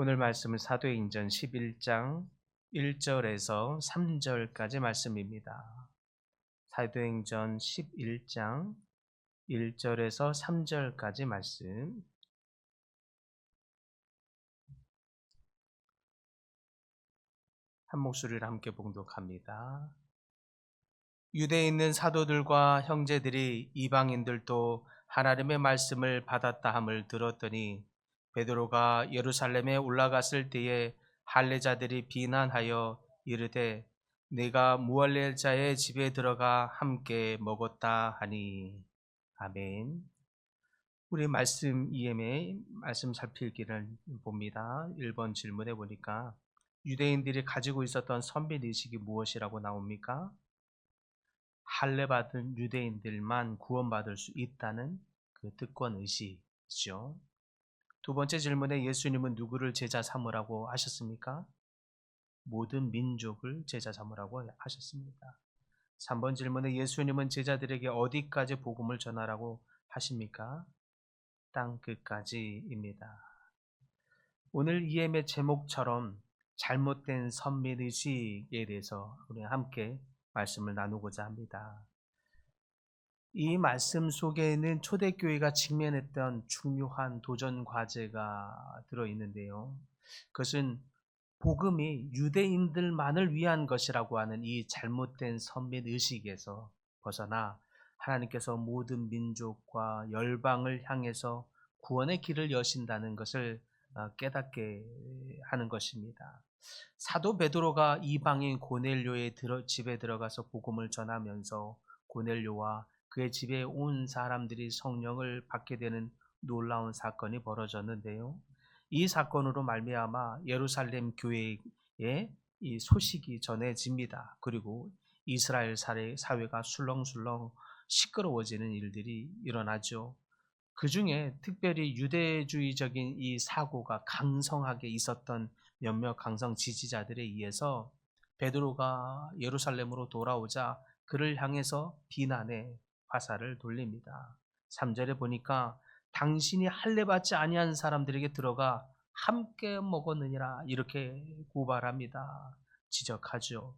오늘 말씀은 사도행전 11장 1절에서 3절까지 말씀입니다. 사도행전 11장 1절에서 3절까지 말씀. 한 목소리를 함께 봉독합니다. 유대에 있는 사도들과 형제들이 이방인들도 하나님의 말씀을 받았다 함을 들었더니 베드로가 예루살렘에 올라갔을 때에 할례자들이 비난하여 이르되 내가 무할례자의 집에 들어가 함께 먹었다 하니. 아멘. 우리 말씀 EM의 말씀 살필기를 봅니다. 1번 질문해 보니까 유대인들이 가지고 있었던 선민 의식이 무엇이라고 나옵니까? 할례 받은 유대인들만 구원받을 수 있다는 그 특권 의식이죠. 두 번째 질문에 예수님은 누구를 제자 삼으라고 하셨습니까? 모든 민족을 제자 삼으라고 하셨습니다. 3번 질문에 예수님은 제자들에게 어디까지 복음을 전하라고 하십니까? 땅 끝까지입니다. 오늘 EM의 제목처럼 잘못된 선민의식에 대해서 우리 함께 말씀을 나누고자 합니다. 이 말씀 속에는 초대교회가 직면했던 중요한 도전 과제가 들어있는데요. 그것은 복음이 유대인들만을 위한 것이라고 하는 이 잘못된 선민의식에서 벗어나 하나님께서 모든 민족과 열방을 향해서 구원의 길을 여신다는 것을 깨닫게 하는 것입니다. 사도 베드로가 이방인 고넬료의 집에 들어가서 복음을 전하면서 고넬료와 그의 집에 온 사람들이 성령을 받게 되는 놀라운 사건이 벌어졌는데요. 이 사건으로 말미암아 예루살렘 교회에 이 소식이 전해집니다. 그리고 이스라엘 사회가 술렁술렁 시끄러워지는 일들이 일어나죠. 그 중에 특별히 유대주의적인 이 사고가 강성하게 있었던 몇몇 강성 지지자들에 의해서 베드로가 예루살렘으로 돌아오자 그를 향해서 비난의 화살을 돌립니다. 3절에 보니까 당신이 할례 받지 아니한 사람들에게 들어가 함께 먹었느니라 이렇게 고발합니다. 지적하죠.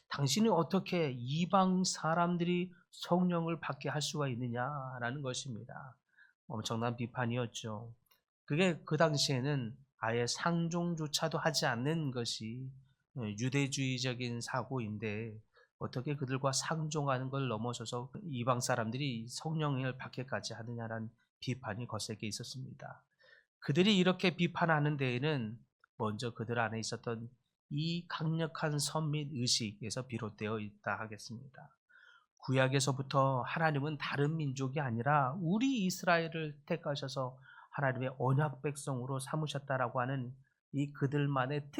당신이 어떻게 이방 사람들이 성령을 받게 할 수가 있느냐라는 것입니다. 엄청난 비판이었죠. 그게 그 당시에는 아예 상종조차도 하지 않는 것이 유대주의적인 사고인데 어떻게 그들과 상종하는 걸 넘어서서 이방 사람들이 성령을 받게까지 하느냐라는 비판이 거세게 있었습니다. 그들이 이렇게 비판하는 데에는 먼저 그들 안에 있었던 이 강력한 선민 의식에서 비롯되어 있다 하겠습니다. 구약에서부터 하나님은 다른 민족이 아니라 우리 이스라엘을 택하셔서 하나님의 언약 백성으로 삼으셨다라고 하는 이 그들만의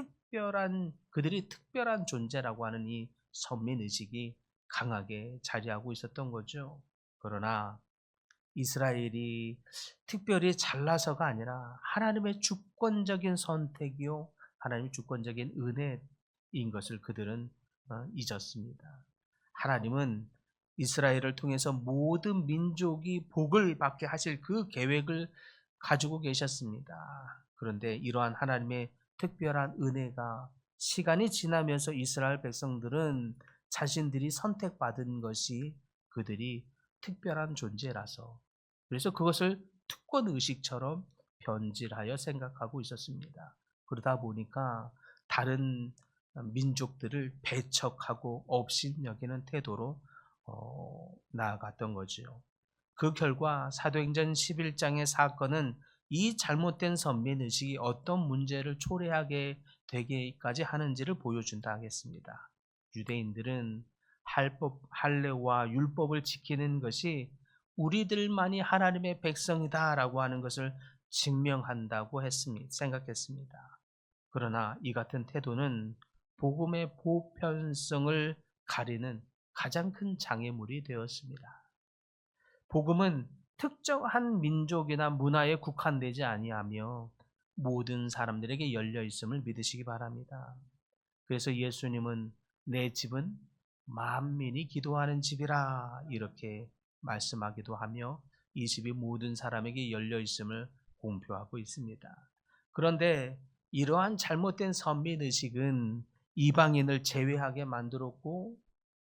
그들이 특별한 존재라고 하는 이 선민 의식이 강하게 자리하고 있었던 거죠. 그러나 이스라엘이 특별히 잘나서가 아니라 하나님의 주권적인 선택이요 하나님의 주권적인 은혜인 것을 그들은 잊었습니다. 하나님은 이스라엘을 통해서 모든 민족이 복을 받게 하실 그 계획을 가지고 계셨습니다. 그런데 이러한 하나님의 특별한 은혜가 시간이 지나면서 이스라엘 백성들은 자신들이 선택받은 것이 그들이 특별한 존재라서 그래서 그것을 특권 의식처럼 변질하여 생각하고 있었습니다. 그러다 보니까 다른 민족들을 배척하고 업신여기는 태도로 나아갔던 거죠. 그 결과 사도행전 11장의 사건은 이 잘못된 선민의식이 어떤 문제를 초래하게 되기까지 하는지를 보여준다 하겠습니다. 유대인들은 할례와 율법을 지키는 것이 우리들만이 하나님의 백성이다라고 하는 것을 증명한다고 생각했습니다. 그러나 이 같은 태도는 복음의 보편성을 가리는 가장 큰 장애물이 되었습니다. 복음은 특정한 민족이나 문화에 국한되지 아니하며 모든 사람들에게 열려 있음을 믿으시기 바랍니다. 그래서 예수님은 내 집은 만민이 기도하는 집이라 이렇게 말씀하기도 하며 이 집이 모든 사람에게 열려 있음을 공표하고 있습니다. 그런데 이러한 잘못된 선민의식은 이방인을 제외하게 만들었고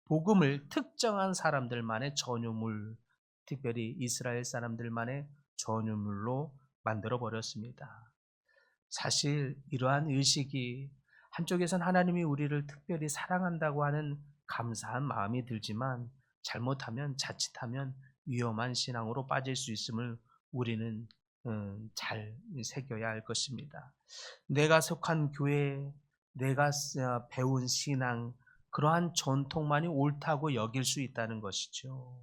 복음을 특정한 사람들만의 전유물, 특별히 이스라엘 사람들만의 전유물로 만들어 버렸습니다. 사실 이러한 의식이 한쪽에선 하나님이 우리를 특별히 사랑한다고 하는 감사한 마음이 들지만 잘못하면 자칫하면 위험한 신앙으로 빠질 수 있음을 우리는 잘 새겨야 할 것입니다. 내가 속한 교회, 내가 배운 신앙, 그러한 전통만이 옳다고 여길 수 있다는 것이죠.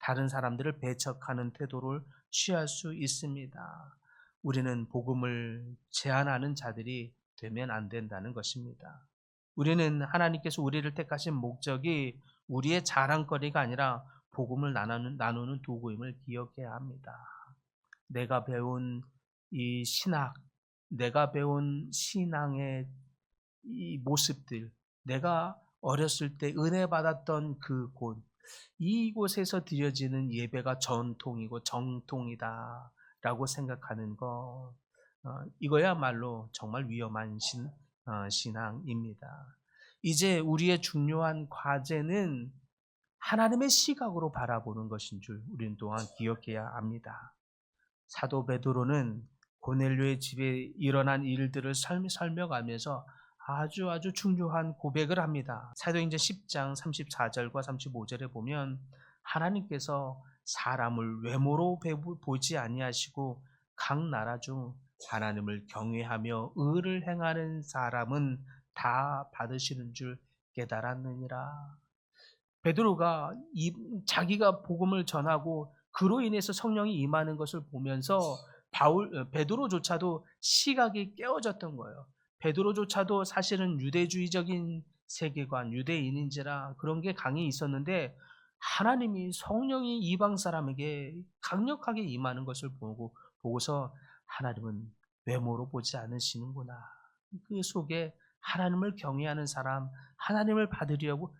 다른 사람들을 배척하는 태도를 취할 수 있습니다. 우리는 복음을 제한하는 자들이 되면 안 된다는 것입니다. 우리는 하나님께서 우리를 택하신 목적이 우리의 자랑거리가 아니라 복음을 나누는 도구임을 기억해야 합니다. 내가 배운 이 신학, 내가 배운 신앙의 이 모습들, 내가 어렸을 때 은혜 받았던 그곳, 이곳에서 드려지는 예배가 전통이고 정통이다라고 생각하는 거, 이거야말로 정말 위험한 신앙입니다. 이제 우리의 중요한 과제는 하나님의 시각으로 바라보는 것인 줄 우리는 또한 기억해야 합니다. 사도 베드로는 고넬료의 집에 일어난 일들을 설명하면서 아주 중요한 고백을 합니다. 사도행전 10장 34절과 35절에 보면 하나님께서 사람을 외모로 보지 아니하시고 각 나라 중 하나님을 경외하며 의를 행하는 사람은 다 받으시는 줄 깨달았느니라. 베드로가 자기가 복음을 전하고 그로 인해서 성령이 임하는 것을 보면서 베드로조차도 시각이 깨어졌던 거예요. 베드로조차도 사실은 유대주의적인 세계관, 유대인인지라 그런 게 강히 있었는데 하나님이 성령이 이방 사람에게 강력하게 임하는 것을 보고서 하나님은 외모로 보지 않으시는구나. 그 속에 하나님을 경외하는 사람, 하나님을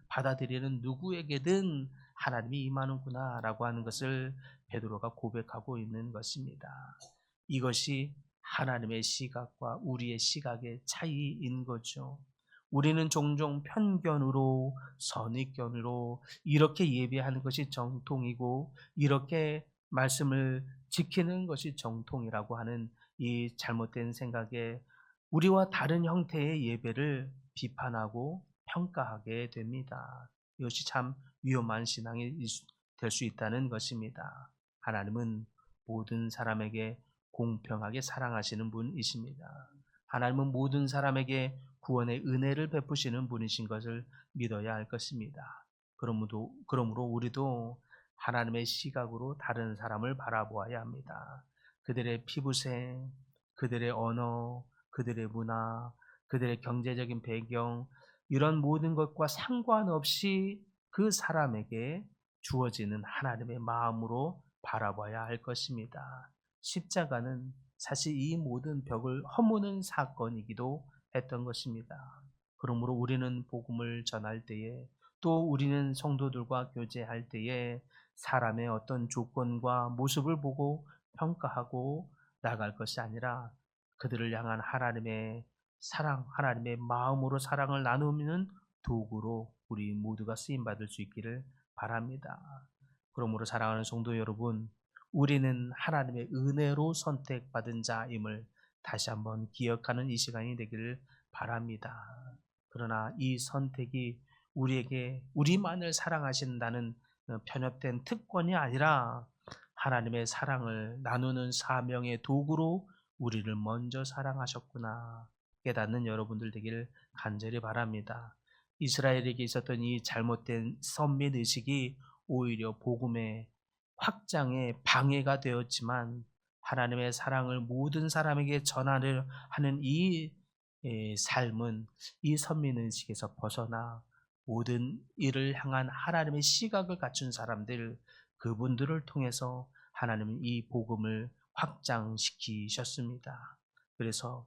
받아들이는 누구에게든 하나님이 임하는구나라고 하는 것을 베드로가 고백하고 있는 것입니다. 이것이 하나님의 시각과 우리의 시각의 차이인 거죠. 우리는 종종 편견으로, 선입견으로 이렇게 예배하는 것이 정통이고 이렇게 말씀을 지키는 것이 정통이라고 하는 이 잘못된 생각에 우리와 다른 형태의 예배를 비판하고 평가하게 됩니다. 이것이 참 위험한 신앙이 될 수 있다는 것입니다. 하나님은 모든 사람에게 공평하게 사랑하시는 분이십니다. 하나님은 모든 사람에게 구원의 은혜를 베푸시는 분이신 것을 믿어야 할 것입니다. 그러므로 우리도 하나님의 시각으로 다른 사람을 바라보아야 합니다. 그들의 피부색, 그들의 언어, 그들의 문화, 그들의 경제적인 배경, 이런 모든 것과 상관없이 그 사람에게 주어지는 하나님의 마음으로 바라봐야 할 것입니다. 십자가는 사실 이 모든 벽을 허무는 사건이기도 했던 것입니다. 그러므로 우리는 복음을 전할 때에 또 우리는 성도들과 교제할 때에 사람의 어떤 조건과 모습을 보고 평가하고 나갈 것이 아니라 그들을 향한 하나님의 사랑, 하나님의 마음으로 사랑을 나누는 도구로 우리 모두가 쓰임받을 수 있기를 바랍니다. 그러므로 사랑하는 성도 여러분, 우리는 하나님의 은혜로 선택받은 자임을 다시 한번 기억하는 이 시간이 되기를 바랍니다. 그러나 이 선택이 우리에게 우리만을 사랑하신다는 편협된 특권이 아니라 하나님의 사랑을 나누는 사명의 도구로 우리를 먼저 사랑하셨구나 깨닫는 여러분들 되기를 간절히 바랍니다. 이스라엘에게 있었던 이 잘못된 선민의식이 오히려 복음의 확장에 방해가 되었지만 하나님의 사랑을 모든 사람에게 전하려 하는 이 삶은 이 선민의식에서 벗어나 모든 일을 향한 하나님의 시각을 갖춘 사람들, 그분들을 통해서 하나님은 이 복음을 확장시키셨습니다. 그래서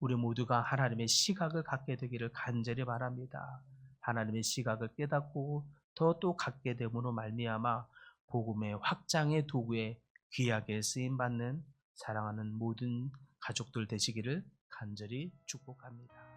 우리 모두가 하나님의 시각을 갖게 되기를 간절히 바랍니다. 하나님의 시각을 깨닫고 또 갖게 됨으로 말미암아 복음의 확장의 도구에 귀하게 쓰임 받는 사랑하는 모든 가족들 되시기를 간절히 축복합니다.